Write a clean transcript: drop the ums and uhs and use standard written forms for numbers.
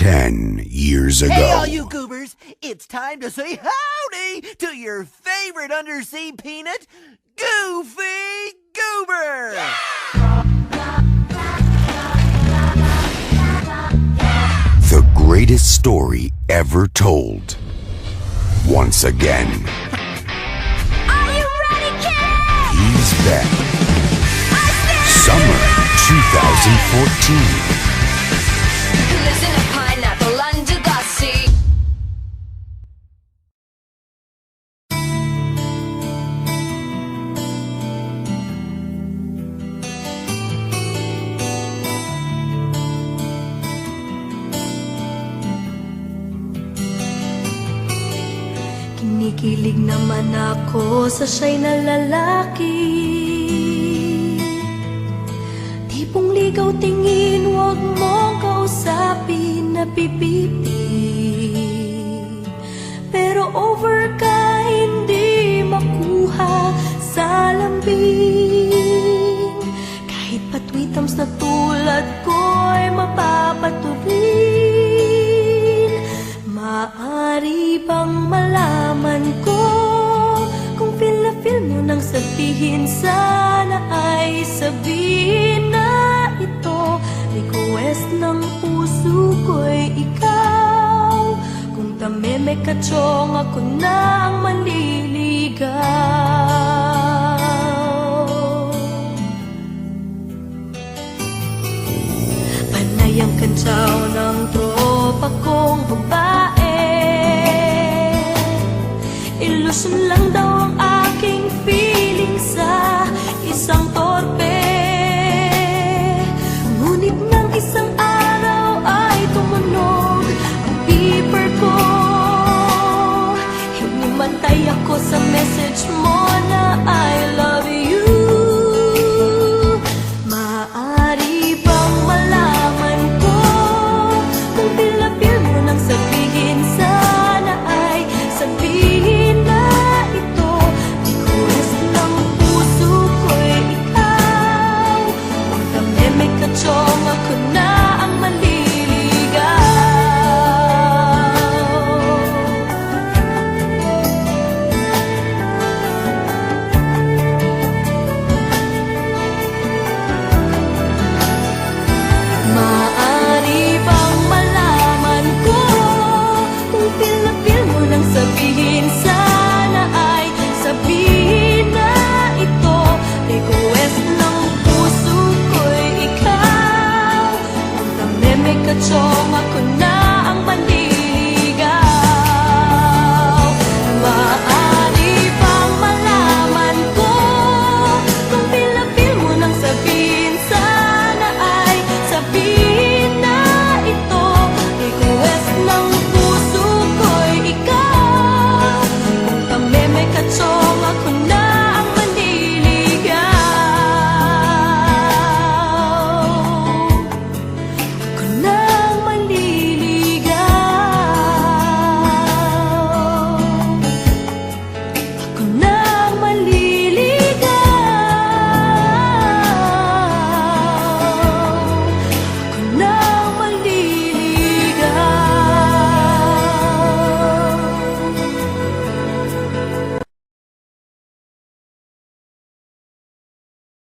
10 years ago. Hey, all you goobers! It's time to say howdy to your favorite undersea peanut, Goofy Goober! The greatest story ever told. Once again. Are you ready, kids? He's back. Summer 2014. Lives in a pineapple under the sea. Kinikilig naman ako sa siya'y na lalaki. Tipong ligaw tingin, huwag mong kausapin, napipipi. Pero over ka, hindi makuha sa lambing. Kahit patwitams na tulad ko'y mapapaturin. Maaari bang malaman ko kung feel na feel mo nang sabihin, sana ay sabihin na ito. Request ng puso ko'y ikaw. Kung tameme ka chong, ako na ang maliligaw. Panay ang kantsaw ng tropa kong babae. Ilusyon lang daw ang aking feeling sa isang torpe. Ngunit ng isang araw ay tumunog ang beeper ko. Hinimatay ako sa message mo.